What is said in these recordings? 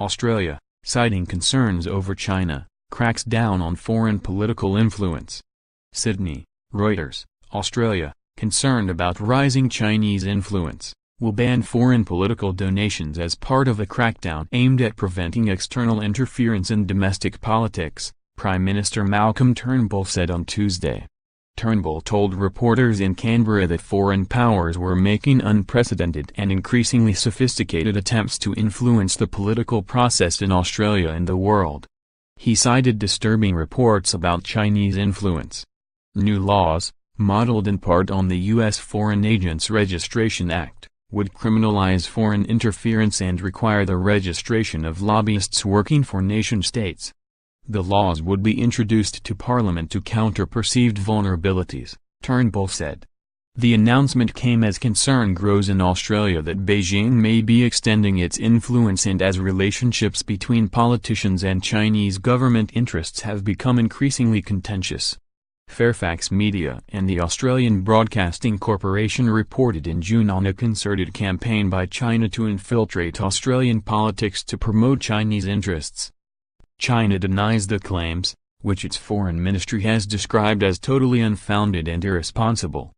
Australia, citing concerns over China, cracks down on foreign political influence. Sydney, Reuters, Australia, concerned about rising Chinese influence, will ban foreign political donations as part of a crackdown aimed at preventing external interference in domestic politics, Prime Minister Malcolm Turnbull said on Tuesday. Turnbull told reporters in Canberra that foreign powers were making unprecedented and increasingly sophisticated attempts to influence the political process in Australia and the world. He cited disturbing reports about Chinese influence. New laws, modeled in part on the U.S. Foreign Agents Registration Act, would criminalize foreign interference and require the registration of lobbyists working for nation-states. The laws would be introduced to Parliament to counter perceived vulnerabilities, Turnbull said. The announcement came as concern grows in Australia that Beijing may be extending its influence and as relationships between politicians and Chinese government interests have become increasingly contentious. Fairfax Media and the Australian Broadcasting Corporation reported in June on a concerted campaign by China to infiltrate Australian politics to promote Chinese interests. China denies the claims, which its foreign ministry has described as totally unfounded and irresponsible.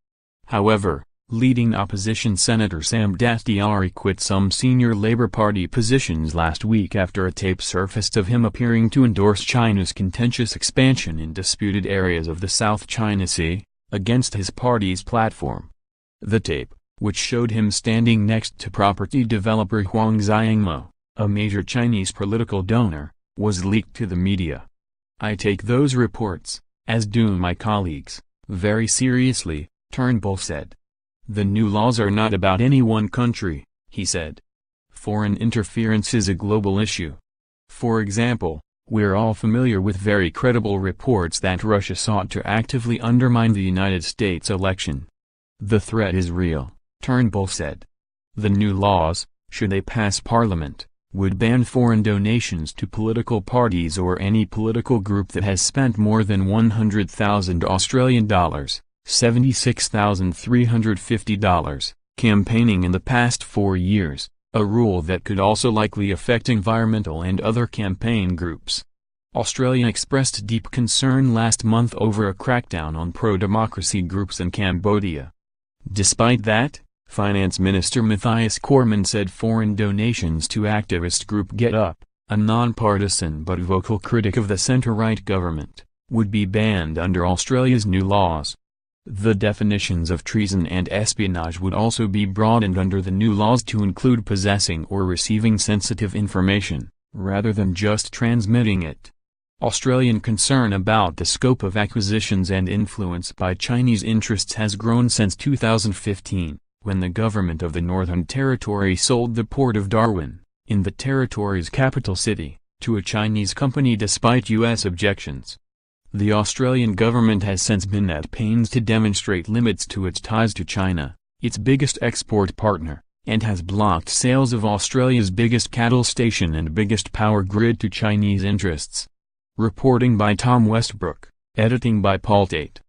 However, leading opposition Senator Sam Dastyari quit some senior Labour Party positions last week after a tape surfaced of him appearing to endorse China's contentious expansion in disputed areas of the South China Sea, against his party's platform. The tape, which showed him standing next to property developer Huang Xiangmo, a major Chinese political donor, was leaked to the media. I take those reports, as do my colleagues, very seriously, Turnbull said. The new laws are not about any one country, he said. Foreign interference is a global issue. For example, we're all familiar with very credible reports that Russia sought to actively undermine the United States election. The threat is real, Turnbull said. The new laws, should they pass Parliament, would ban foreign donations to political parties or any political group that has spent more than $100,000 $76,350 campaigning in the past 4 years, a rule that could also likely affect environmental and other campaign groups. Australia expressed deep concern last month over a crackdown on pro-democracy groups in Cambodia. Despite that, Finance Minister Matthias Cormann said foreign donations to activist group Get Up, a non-partisan but vocal critic of the centre-right government, would be banned under Australia's new laws. The definitions of treason and espionage would also be broadened under the new laws to include possessing or receiving sensitive information, rather than just transmitting it. Australian concern about the scope of acquisitions and influence by Chinese interests has grown since 2015. When the government of the Northern Territory sold the port of Darwin, in the territory's capital city, to a Chinese company despite U.S. objections. The Australian government has since been at pains to demonstrate limits to its ties to China, its biggest export partner, and has blocked sales of Australia's biggest cattle station and biggest power grid to Chinese interests. Reporting by Tom Westbrook, editing by Paul Tate.